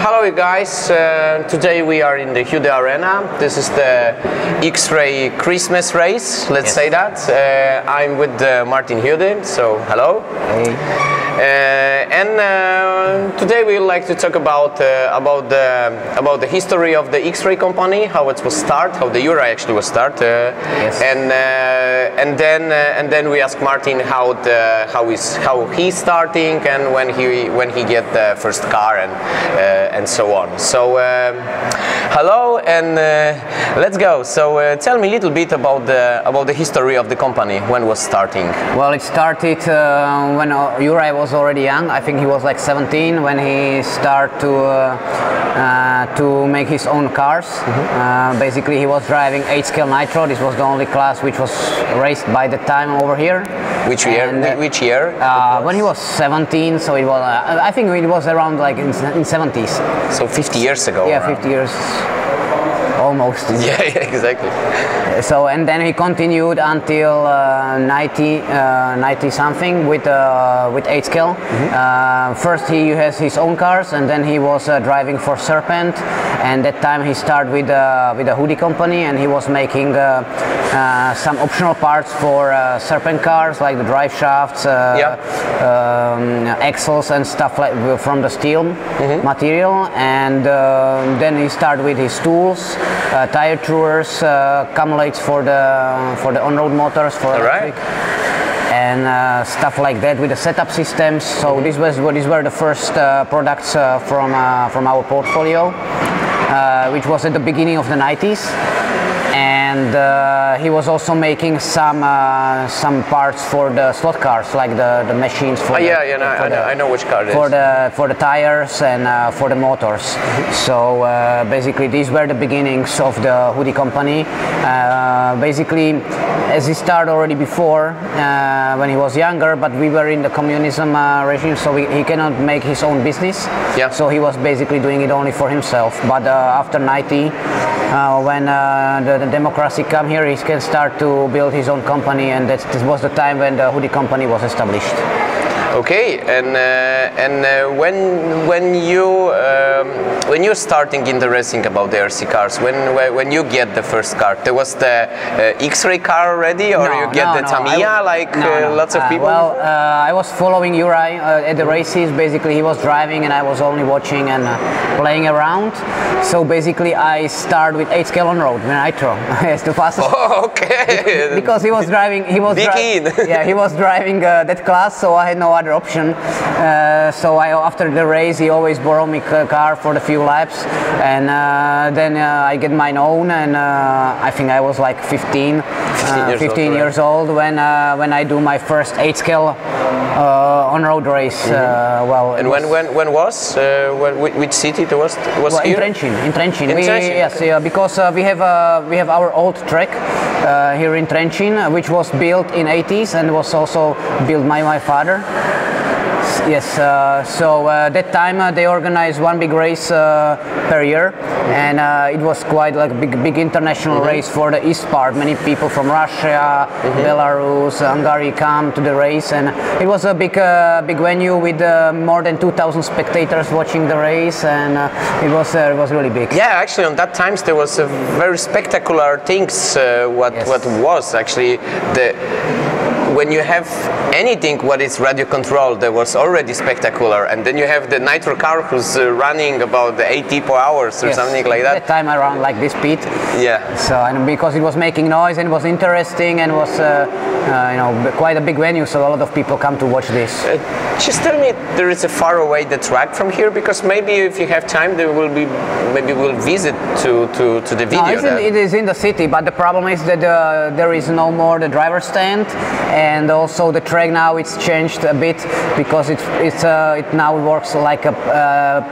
Hello guys, today we are in the Hudy arena. This is the X-Ray Christmas race, let's say that. I'm with Martinem Hudym, so hello. Hey. Today we would like to talk about the history of the X-Ray company, how it was started, how the XRAY actually was started, Yes. and then we ask Martin how he's starting and when he get the first car and so on. So hello and let's go. So tell me a little bit about the history of the company, when it was starting. Well, it started when XRAY was already young. I think he was like 17 when he started to make his own cars. Basically, he was driving 8-scale nitro. This was the only class which was raced by the time over here. Which year? And, which year? When he was 17, so it was. I think it was around like in 70s. So 50 years ago. Yeah, around. 50 years. Almost. Yeah, exactly. So and then he continued until 90 something with 8-scale. First he has his own cars, and then he was driving for Serpent. And that time he started with a Hudy company, and he was making some optional parts for Serpent cars, like the drive shafts, axles and stuff like from the steel material. And then he started with his tools. Tire truers, cumulates for the on-road motors for electric, and stuff like that with the setup systems. So these were the first products from our portfolio, which was at the beginning of the 90s. And he was also making some parts for the slot cars, like the machines for I know which car it is. For the tires and for the motors. So basically these were the beginnings of the Hudy company. Basically, as he started already before when he was younger, but we were in the communism regime, so he cannot make his own business. Yeah. So he was basically doing it only for himself. But after 90, when the democracy come here, he can start to build his own company, and this was the time when the Hudy company was established. Okay, and when you're starting in the racing about the RC cars, when you get the first car, there was the X-Ray car already, or you get the Tamiya lots of people? Well, I was following XRAY at the races. Basically, he was driving and I was only watching and playing around. So basically, I started with 8-scale on road nitro. It's the fastest. Oh, okay. Because he was driving. He was driving that class, so I had no other option. So after the race, he always borrowed me a car for the few laps, and then I get mine own, and I think I was like 15 years old when I do my first 8-scale on-road race. Well, and when was which city it was? Well, here? In Trencin. Yes, because we have our old track here in Trencin, which was built in 80s and was also built by my father. Yes, so that time they organized one big race per year, and it was quite like a big international race for the east part. Many people from Russia, Belarus, Hungary come to the race, and it was a big venue with more than 2,000 spectators watching the race, and it was really big. Yeah, actually on that times there was a very spectacular things. What was actually when you have anything what is radio controlled, that was already spectacular, and then you have the nitro car who's running about 80 per hour or something like that. That time around like this speed. Yeah. So and because it was making noise and it was interesting and was quite a big venue, so a lot of people come to watch this. Just tell me, there is a far away the track from here, because maybe if you have time, there will be we'll visit to the video. No, it is in the city, but the problem is that there is no more the driver stand. And also the track now it's changed a bit because it now works like a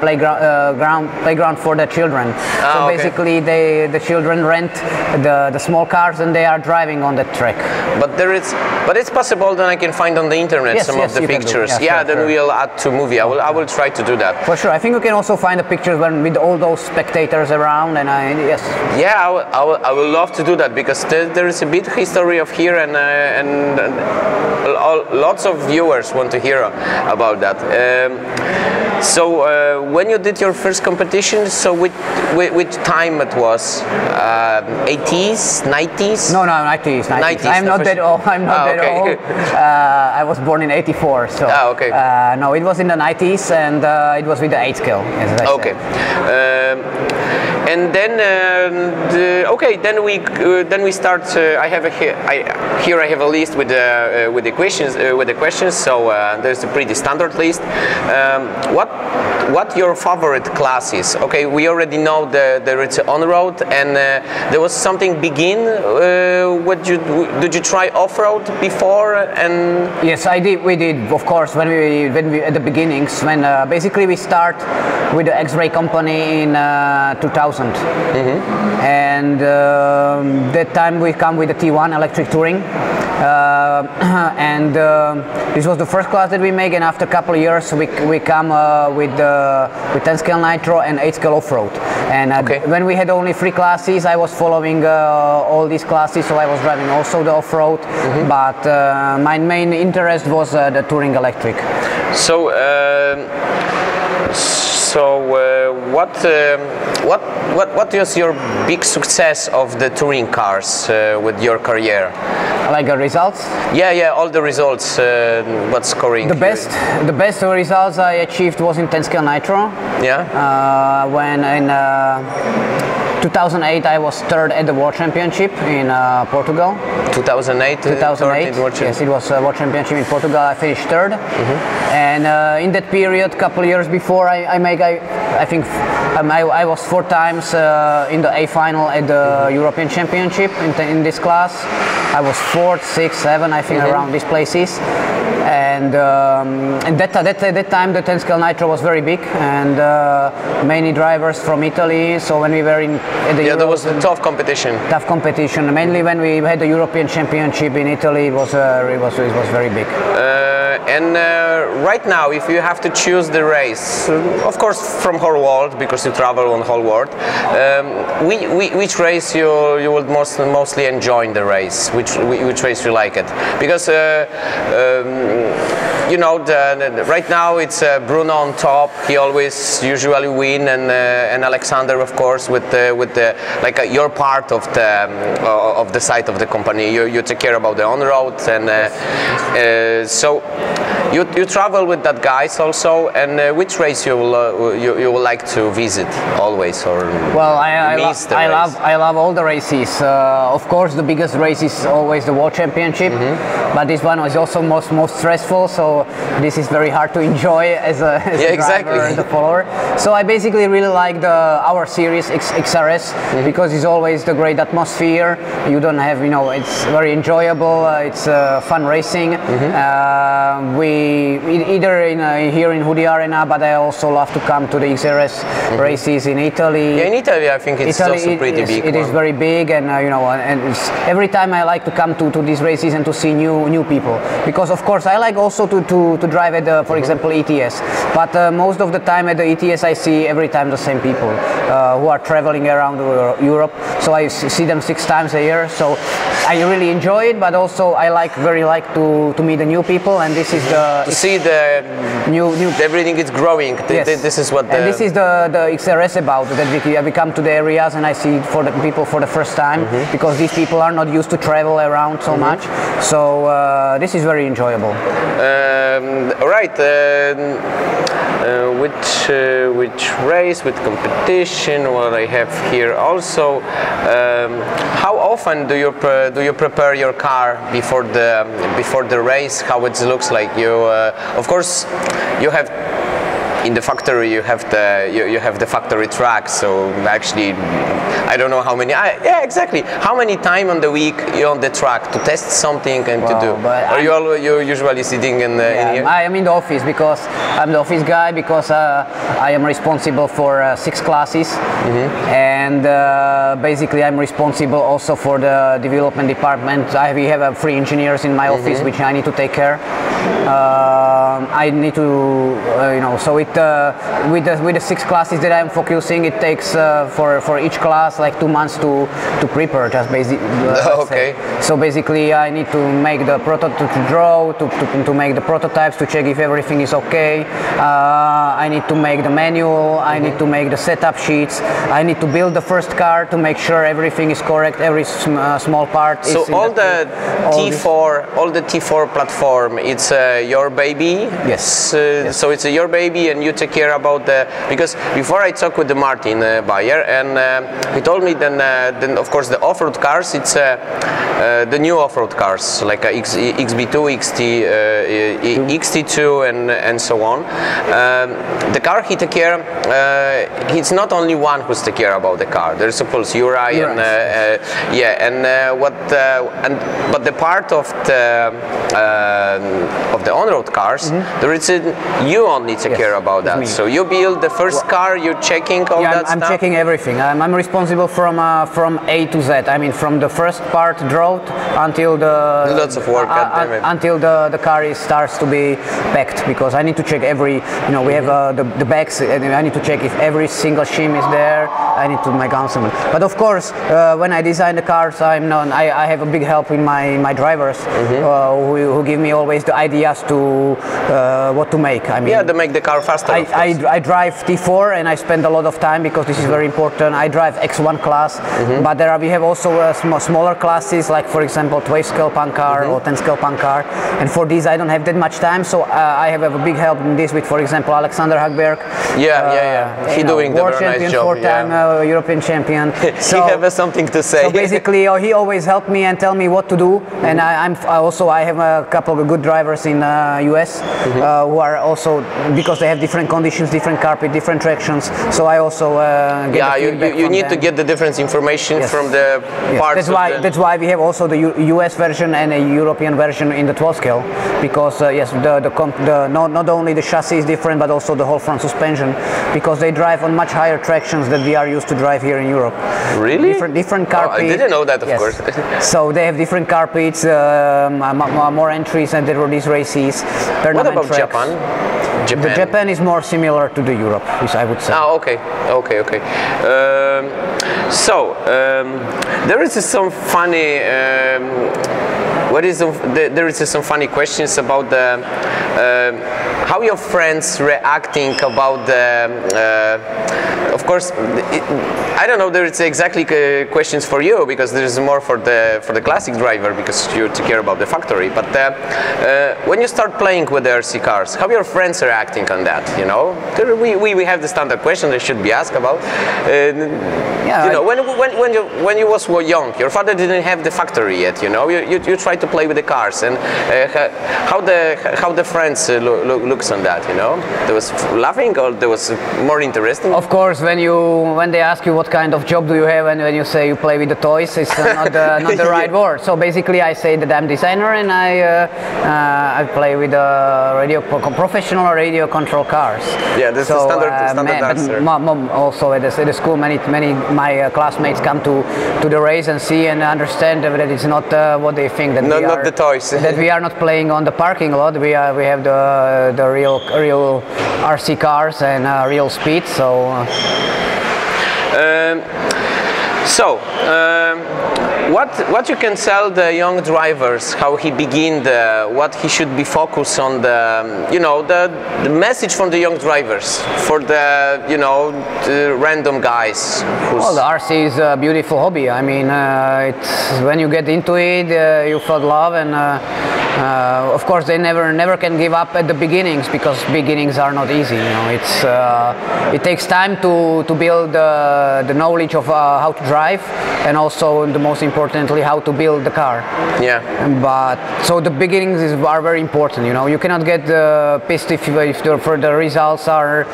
playground for the children. So basically the children rent the small cars and they are driving on that track. But it's possible that I can find on the internet some of the pictures. Then we'll add to movie. I will try to do that. For sure. I think you can also find the pictures with all those spectators around, and yes. Yeah, I will love to do that, because there is a bit history of here, and lots of viewers want to hear about that. So when you did your first competition, so which time it was? 80s, 90s? No, 90s. 90s. I'm not that old. I'm not that okay. old. I was born in '84, so. Okay. No, it was in the 90s, and it was with the 8 scale. As I okay. And then then we start. I have here I have a list with the questions. So there's a pretty standard list. What your favorite class is? Okay, we already know there is on road, and there was something begin. Did you try off road before? And yes, I did. We did, of course, when we at the beginnings, when basically we start with the XRAY company in 2000, and that time we come with the T1 electric touring. And this was the first class that we make, and after a couple of years we come with 10 scale nitro and 8 scale off-road. And when we had only 3 classes, I was following all these classes, so I was driving also the off-road, but my main interest was the touring electric. So what is your big success of the touring cars with your career? Like the results? Yeah, all the results. What's scoring? The best results I achieved was in 10 scale nitro. Yeah. When in 2008 I was third at the World Championship in Portugal. 2008. 2008. Yes, it was World Championship in Portugal. I finished third, and in that period, couple of years before, I think I was 4 times in the A final at the European Championship in this class. I was 4th, 6th, 7th, I think, around these places. And that time the 10 scale nitro was very big, and many drivers from Italy. So when we were at the there was a tough competition. Tough competition. Mainly when we had the European Championship in Italy, it was very big. And right now, if you have to choose the race, of course from whole world, because you travel on whole world, which race you would mostly enjoy in the race? Which race you like it? Because you know, right now it's Bruno on top. He always usually win, and Alexander, of course, with the like your part of the side of the company. You take care about the on road, and so you travel with that guys also. And which race you would like to visit always, or well, I love all the races. Of course, the biggest race is always the World Championship, but this one was also most stressful. So this is very hard to enjoy as a driver and a follower. So I basically really like our series XRS because it's always the great atmosphere. You don't have, it's very enjoyable. It's fun racing. We either here in Hudy Arena, but I also love to come to the XRS races in Italy. Yeah, in Italy I think it's also pretty big. It is very big, and and every time I like to come to these races and to see new people, because of course I like also to drive at for example ETS, but most of the time at the ETS I see every time the same people who are traveling around Europe, so I see them 6 times a year, so I really enjoy it, but also I very like to meet the new people, and this is to see the new everything is growing. Yes. This is what and this is the XRS about, that we come to the areas and I see for the people for the first time, because these people are not used to travel around so much, so this is very enjoyable. All right. Which race, with competition? What I have here also. How often do you prepare your car before the race? How it looks like? Of course, you have. In the factory, you have the factory track. So actually, I don't know how many. Yeah, exactly. How many time on the week you're on the track to test something and to do? Or you're usually sitting in here? I am in the office because I'm the office guy, because I am responsible for 6 classes, and basically I'm responsible also for the development department. We have 3 engineers in my office which I need to take care. I need to, so it with the 6 classes that I'm focusing, it takes for each class like 2 months to prepare. Just basically. Okay. So basically, I need to make the prototype, to draw, to make the prototypes, to check if everything is okay. I need to make the manual. I need to make the setup sheets. I need to build the first car to make sure everything is correct. Every small part. So all the T4 platform, it's your baby. Yes. Yes. So it's your baby, and you take care about the. Because before I talked with the Martin buyer, and he told me then of course the off-road cars, it's the new off-road cars like XB2, XT2, and so on. The car he take care. He's not only one who's take care about the car. There's suppose URI and but the part of the on-road cars, there is you only take care about that. So you build the first car, you're checking all that stuff? I'm checking everything. I'm responsible from A to Z. I mean, from the first part drought until the lots of work until the car starts to be packed, because I need to check every. We have the bags, and I need to check if every single shim is there. I need to make answer. But of course, when I design the cars, I have a big help in my drivers who give me always the ideas to what to make. I mean, to make the car faster. I drive T4 and I spend a lot of time because this is very important. I drive X1 class, but we have also smaller classes, like for example 12 scale pan car or 10 scale pan car, and for these I don't have that much time, so I have a big help in this with, for example, Alexander Hagberg. He doing the very nice job. 4-time European champion. So he have something to say. So basically, he always helped me and tell me what to do, and I have a couple of good drivers in US who are also, because they have different conditions, different carpet, different tractions. So I also get the feedback you need them. to get the different information from the parts. That's why we have also the US version and a European version in the 12 scale, because not only the chassis is different, but also the whole front suspension, because they drive on much higher tractions that we are used to drive here in Europe. Really? Different carpet. I didn't know that, of course. So they have different carpets, more entries, and there are these races. What about tracks. Japan? Japan is more similar to the Europe, which I would say. Okay. There is some funny. There is some funny questions about how your friends reacting about the. Of course, I don't know. There is exactly questions for you, because there is more for the classic driver, because you take care about the factory. But when you start playing with the RC cars, how your friends are reacting on that? We have the standard question they should be asked about. When you was young, your father didn't have the factory yet. You try to play with the cars, and how the friends looks on that. There was laughing, or there was more interesting. Of course, when they ask you what kind of job do you have, and when you say you play with the toys, it's not the right word. So basically, I say that I'm designer, and I play with professional radio control cars. Yeah, that's the standard answer. Mom also at the school, many my classmates come to the race and see and understand that it's not what they think, that not the toys. That we are not playing on the parking lot. We have the real RC cars and real speed. What you can tell the young drivers, how he begin, what he should be focused on, the message from the young drivers for the random guys. Well, the RC is a beautiful hobby. I mean, it's when you get into it, you feel love, and of course they never can give up at the beginnings, because beginnings are not easy. It takes time to build the knowledge of how to drive, and also, the most importantly, how to build the car. Yeah. But so the beginnings are very important. You cannot get pissed if the results are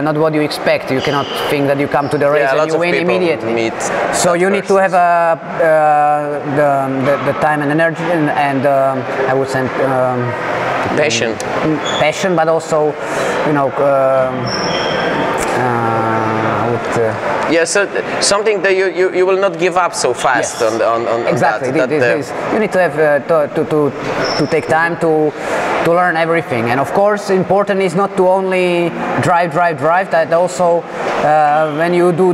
not what you expect. You cannot think that you come to the race and you win immediately. So you need to have the time and energy and I would say passion, but also so something that you will not give up so fast. Yes. on exactly. that. You need to have to take time to learn everything. And of course, important is not to only drive. That also when you do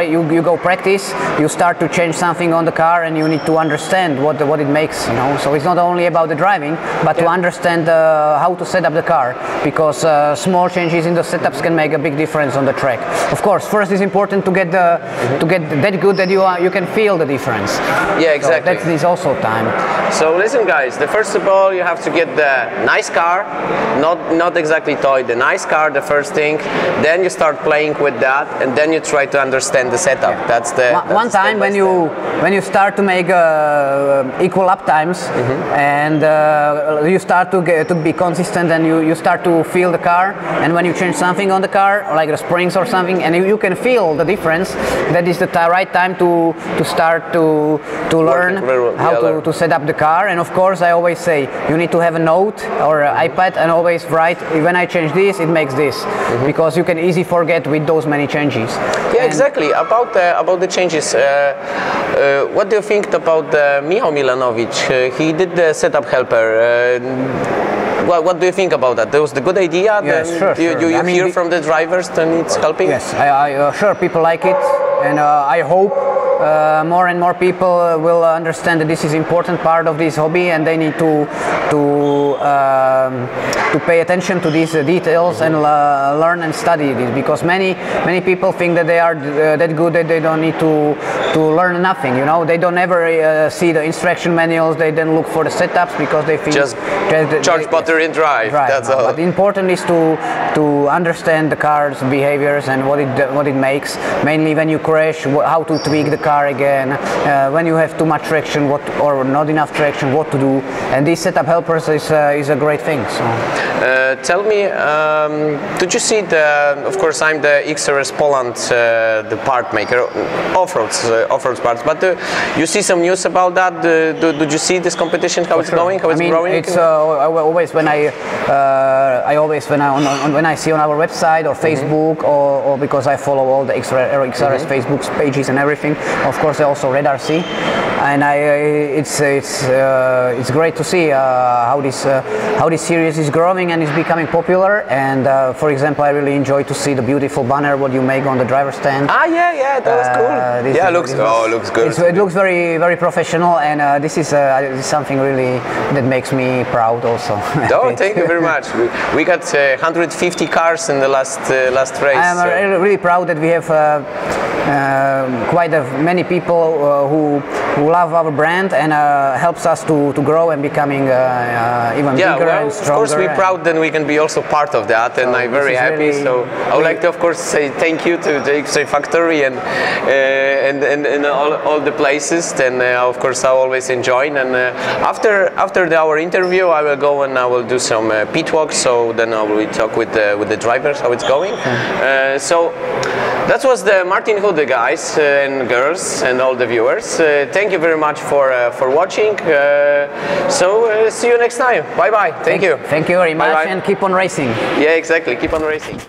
you go practice, you start to change something on the car, and you need to understand what it makes. You know, so it's not only about the driving, but to understand how to set up the car, because small changes in the setups can make a big difference on the track. Of course, first it's important to get that good that you can feel the difference. Yeah, exactly. So that is also time. So listen, guys. First of all, you have to get the nice car, not exactly toy. The nice car, the first thing. Then you start playing with that, and then you try to understand the setup. Yeah. That's the one time when you start to make equal lap times, and you start to be consistent, and you start to feel the car, and when you change something on the car, like the springs or something, and you can feel the difference, that is the right time to start to learn how to set up the car. And of course, I always say you need to have a note or an iPad and always write, when I change this, it makes this, because you can easily forget with those many changes. Yeah, exactly. About the changes, what do you think about Michał Milanovic? He did the setup helper. What do you think about that? That was the good idea? Yes, sure. You hear from the drivers that it's helping? Yes, sure, people like it, and I hope more and more people will understand that this is an important part of this hobby, and they need to pay attention to these details and learn and study this, because many people think that they are that good that they don't need to learn nothing. You know, they don't ever see the instruction manuals. They then look for the setups because they think just charge butter and drive. That's all. But important is to understand the car's behaviors and what it makes. Mainly when you crash, how to tweak the car again. When you have too much traction, or not enough traction, what to do. And these setup helpers is a great thing. So. Tell me, did you see of course I'm the XRAY Poland, the part maker, off-road parts, but you see some news about that? Did you see this competition, how it's going, how it's growing? It's always when I see on our website or Facebook, or because I follow all the XRAY's Facebook pages and everything. Of course, I also read RC, and it's great to see how this series is growing and is becoming popular. And for example, I really enjoy to see the beautiful banner what you make on the driver's stand. Ah, yeah, that was cool. Looks good. It looks very, very professional, and this is something really that makes me proud also. Oh, thank you very much. We got 150 cars in the last race. I am really proud that we have quite many people who love our brand and helps us to grow and becoming even bigger and stronger. Of course, we're proud that we can be also part of that, and I'm very happy. So I would like to, of course, say thank you to the XRAY factory and all the places. Then, of course, I always enjoy. And after our interview, I will go and I will do some pit walks. So then I will talk with the drivers how it's going. So that was the Martinem Hudym, guys and girls and all the viewers. Thank you very much for watching. So see you next time. Bye bye. Thank you. Thank you very much. Bye-bye. And keep on racing. Yeah, exactly. Keep on racing.